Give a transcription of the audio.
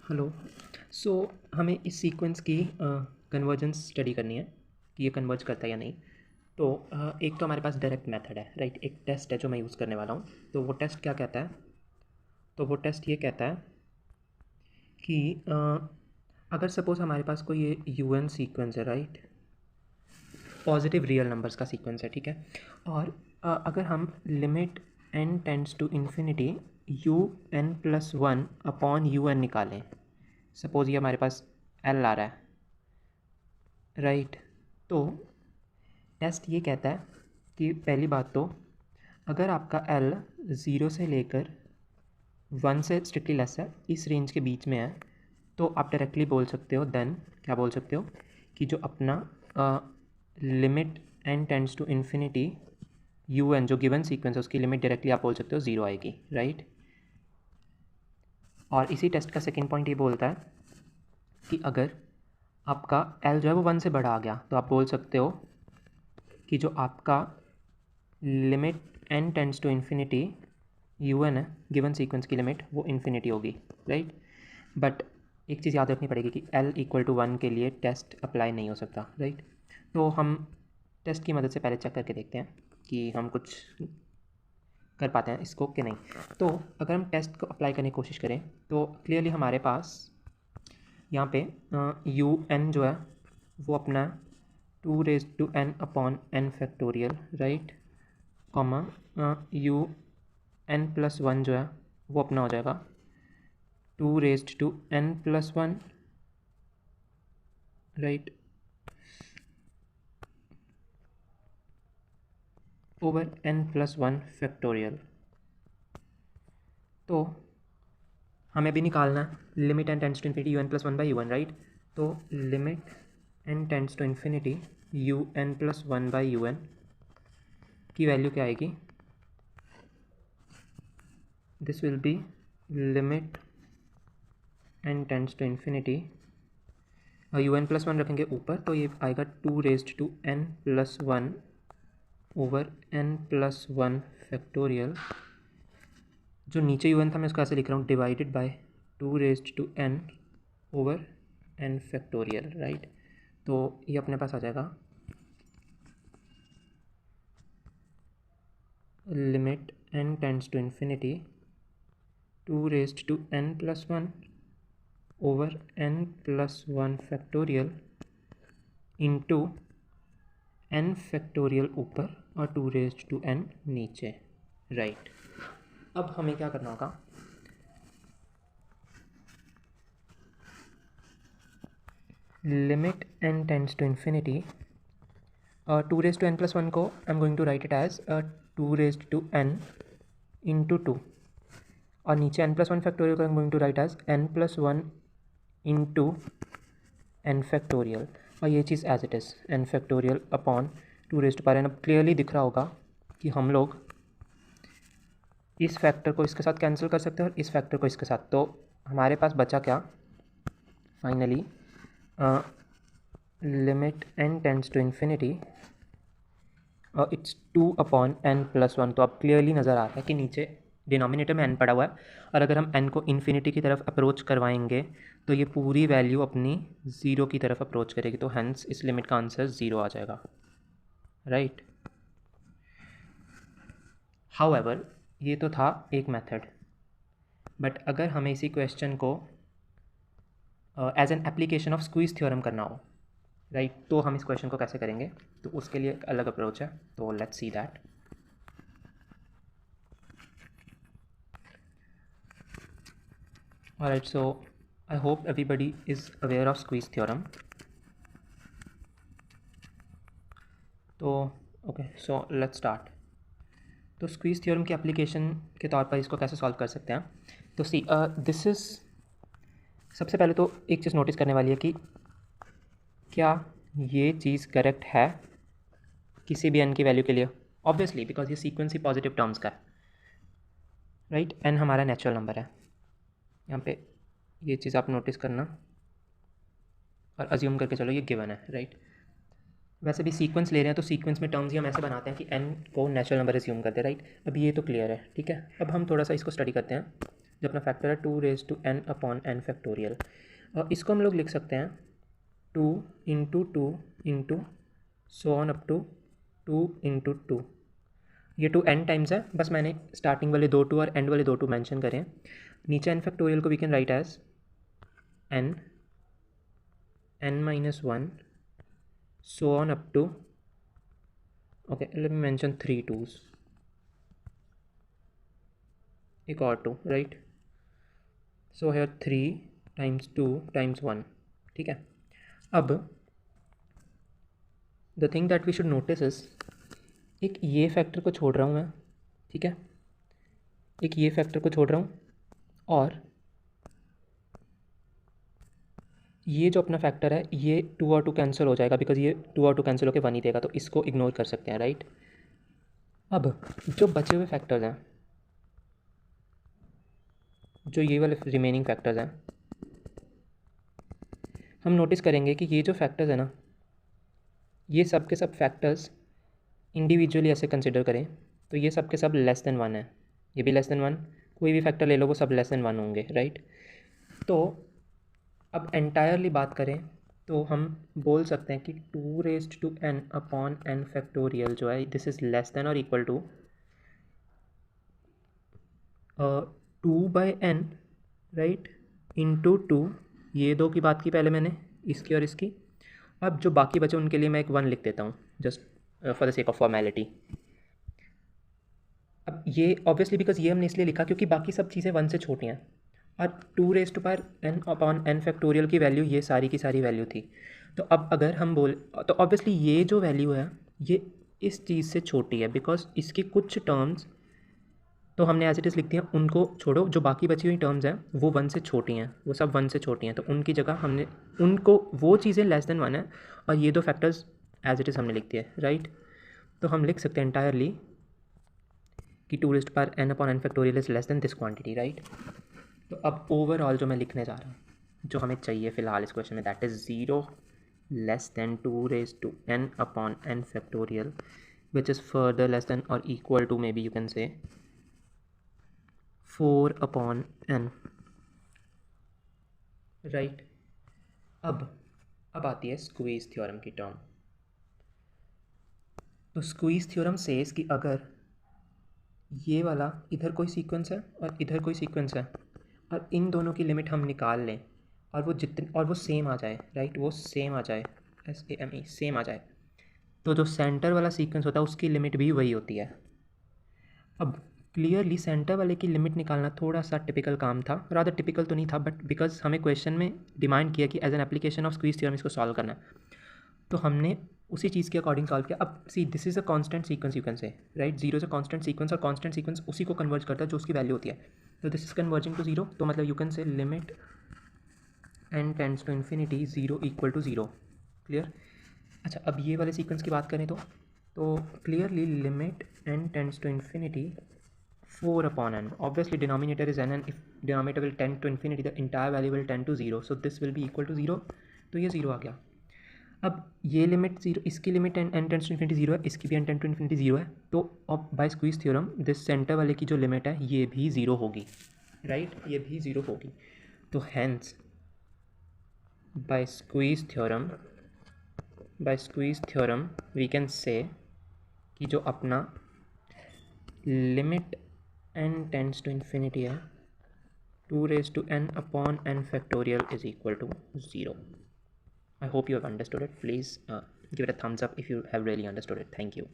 Hello. सो हमें इस sequence की कन्वर्जेंस स्टडी करनी है कि ये कन्वर्ज करता है या नहीं। तो एक तो हमारे पास डायरेक्ट मेथड है, राइट। एक टेस्ट है जो मैं यूज़ करने वाला हूँ। तो वो टेस्ट क्या कहता है? तो वो टेस्ट ये कहता है कि अगर सपोज़ हमारे पास कोई ये UN सीक्वेंस है, राइट, पॉजिटिव रियल नंबर्स का सीक्वेंस है, ठीक है। और अगर हम limit n tends to infinity UN+1 upon UN निकालें, सपोज़ ये हमारे पास L आ रहा है, राइट। तो टेस्ट ये कहता है कि पहली बात तो अगर आपका L 0 से लेकर 1 से स्ट्रिक्टली लेस है, इस रेंज के बीच में है, तो आप डायरेक्टली बोल सकते हो, देन क्या बोल सकते हो कि जो अपना limit n tends to infinity UN जो गिवन सीक्वेंस है उसकी लिमिट डायरेक्टली आप बोल सकते हो 0 आएगी, राइट। और इसी टेस्ट का सेकेंड पॉइंट ये बोलता है कि अगर आपका L जो है वो 1 से बड़ा आ गया तो आप बोल सकते हो कि जो आपका limit n tends to infinity UN है, गिवन सीक्वेंस की लिमिट वो इन्फिनिटी होगी, राइट। बट एक चीज़ याद रखनी पड़ेगी कि L = 1 के लिए टेस्ट अप्लाई नहीं हो सकता, राइट। तो हम टेस्ट की मदद से पहले चेक करके देखते हैं कि हम कुछ कर पाते हैं इसको कि नहीं। तो अगर हम टेस्ट को अप्लाई करने की कोशिश करें तो क्लियरली हमारे पास यहाँ पे UN जो है वो अपना 2n upon n factorial, right, comma UN+1 जो है वो अपना हो जाएगा 2n+1, right, over n+1 factorial. तो हमें अभी निकालना है limit n tends to infinity UN+1/UN, right. तो limit n tends to infinity UN+1/UN की वैल्यू क्या आएगी? This will be limit n tends to infinity UN+1 रखेंगे ऊपर तो ये आएगा 2n+1 ओवर n+1 फैक्टोरियल। जो नीचे UN था मैं उसको ऐसे लिख रहा हूँ divided by 2n over n factorial, right. तो ये अपने पास आ जाएगा limit n tends to infinity 2n+1 over n+1 factorial into n factorial ऊपर और 2n नीचे, राइट। अब हमें क्या करना होगा? Limit n tends to infinity 2n+1 को I am going to write it as 2n into 2 और नीचे n+1 फैक्टोरियल को I am going to write as n+1 into n factorial और ये चीज़ as it is n factorial upon 2n। अब clearly दिख रहा होगा कि हम लोग इस फैक्टर को इसके साथ कैंसिल कर सकते हैं और इस फैक्टर को इसके साथ। तो हमारे पास बचा क्या finally? Limit n tends to infinity it's 2/n+1। तो अब क्लियरली नज़र आ रहा है कि नीचे डिनोमिनेटर में n पड़ा हुआ है और अगर हम n को इन्फिनिटी की तरफ अप्रोच करवाएंगे तो ये पूरी वैल्यू अपनी 0 की तरफ अप्रोच करेगी। तो हैंस इस लिमिट का आंसर 0 आ जाएगा, राइट। हाउएवर ये तो था एक मेथड, बट अगर हमें इसी क्वेश्चन को as an application of squeeze theorem करना हो, राइट, तो हम इस क्वेश्चन को कैसे करेंगे? तो उसके लिए एक अलग अप्रोच है, तो let's see that. Alright, so I hope everybody is aware of squeeze theorem. तो ओके, सो लेट्स स्टार्ट। तो स्क्वीज़ थ्योरम की एप्लीकेशन के तौर पर इसको कैसे सॉल्व कर सकते हैं? तो सी दिस इज़, सबसे पहले तो एक चीज़ नोटिस करने वाली है कि क्या ये चीज़ करेक्ट है किसी भी n की वैल्यू के लिए? ऑब्वियसली, बिकॉज ये सीक्वेंस ही पॉजिटिव टर्म्स का है, राइट। n हमारा नेचुरल नंबर है, यहाँ पे ये चीज़ आप नोटिस करना और अज्यूम करके चलो ये गिवन है, राइट। वैसे भी सीक्वेंस ले रहे हैं तो सीक्वेंस में टर्म्स ही हम ऐसे बनाते हैं कि n को नेचुरल नंबर अज्यूम करते हैं, राइट। अब ये तो क्लियर है, ठीक है। अब हम थोड़ा सा इसको स्टडी करते हैं। जो अपना फैक्टर है 2^n/n इसको हम लोग लिख सकते हैं 2 × 2 × सो ऑन अप टू 2 × 2। ये 2 n टाइम्स है, बस मैंने स्टार्टिंग वाले 2 2 और एंड वाले 2 2 मेंशन करें। नीचे n को we can write as n-1 so on up to, okay let me mention 3 2s, एक और 2, राइट। सो हेयर 3 × 2 × 1, ठीक है। अब the thing that we should notice is, एक ये फैक्टर को छोड़ रहा हूँ मैं, ठीक है, एक ये फैक्टर को छोड़ रहा हूँ, और ये जो अपना फैक्टर है ये 2 और 2 कैंसिल हो जाएगा, बिकॉज ये 2 और 2 कैंसिल होकर 1 ही देगा, तो इसको इग्नोर कर सकते हैं, राइट। अब जो बचे हुए फैक्टर्स हैं, जो ये वाले रिमेनिंग फैक्टर्स हैं, हम नोटिस करेंगे कि ये जो फैक्टर्स है ना, ये सब के सब फैक्टर्स इंडिविजुअली ऐसे कंसिडर करें तो ये सब के सब लेस देन 1 है, ये भी लेस देन 1, कोई भी फैक्टर ले लो वो सब लेस देन 1 होंगे, राइट। तो अब एंटायरली बात करें तो हम बोल सकते हैं कि 2^n/n जो है दिस इज़ लेस देन और equal to 2/n, right, into 2, ये दो की बात की पहले मैंने, इसकी और इसकी। अब जो बाकी बचे उनके लिए मैं एक 1 लिख देता हूँ, just for the sake of formality. अब ये ऑब्वियसली बिकॉज ये हमने इसलिए लिखा क्योंकि बाकी सब चीज़ें 1 से छोटी हैं, और 2^n/n की वैल्यू ये सारी की सारी वैल्यू थी। तो अब अगर हम तो ऑब्वियसली ये जो वैल्यू है ये इस चीज़ से छोटी है, बिकॉज इसकी कुछ टर्म्स तो हमने एज इट इज़ लिख दिया, उनको छोड़ो, जो बाकी बची हुई टर्म्स हैं वो 1 से छोटी हैं, वो सब 1 से छोटी हैं, तो उनकी जगह हमने उनको वो चीज़ें लेस देन 1 है, और ये दो फैक्टर्स एज इट इज़ हमने लिख दिया, राइट। तो हम लिख सकते हैं एंटायरली कि 2^n/n is less then this quantity, right. तो अब ओवरऑल जो मैं लिखने जा रहा हूँ, जो हमें चाहिए फ़िलहाल इस क्वेश्चन में, that is 0 less than 2^n/n which is further less than और equal to, maybe you can say 4/n, right. अब आती है स्क्वीज़ थ्योरम की टर्म। तो स्क्वीज़ थ्योरम सेज कि अगर ये वाला इधर कोई सीक्वेंस है और इधर कोई सीक्वेंस है, और इन दोनों की लिमिट हम निकाल लें और वो सेम आ जाए, राइट, वो सेम आ जाए, SAME सेम आ जाए, तो जो सेंटर वाला सीक्वेंस होता है उसकी लिमिट भी वही होती है। अब क्लियरली सेंटर वाले की लिमिट निकालना थोड़ा सा टिपिकल काम था, रादर टिपिकल तो नहीं था, बट बिकॉज हमें क्वेश्चन में डिमांड किया कि as an application of squeeze theorem इसको सॉल्व करना है, तो हमने उसी चीज़ के अकॉर्डिंग सॉल्व किया। अब see this is a constant sequence you can से, राइट, 0 से कांस्टेंट सीक्वेंस, और कांस्टेंट सीक्वेंस उसी को कन्वर्ज करता है जो उसकी वैल्यू होती है। तो दिस इज कन्वर्जिंग टू 0, तो मतलब you can say limit n tends to infinity 0 equal to 0, clear. अच्छा, अब ये वाले सीक्वेंस की बात करें तो clearly limit n tends to infinity 4/n, obviously denominator is n, and if denominator will tend to infinity the entire value will tend to 0, so this will be equal to 0, तो ये 0 आ गया। अब ये limit 0, इसकी limit n tends to infinity 0 है, इसकी भी n tend to infinity 0 है, तो अब by squeeze theorem this center वाले की जो लिमिट है ये भी 0 होगी, राइट, ये भी 0 होगी। तो hence by squeeze theorem we can say कि जो अपना limit n tends to infinity है 2^n/n is equal to 0. I hope you have understood it. Please give it a thumbs up if you have really understood it. Thank you.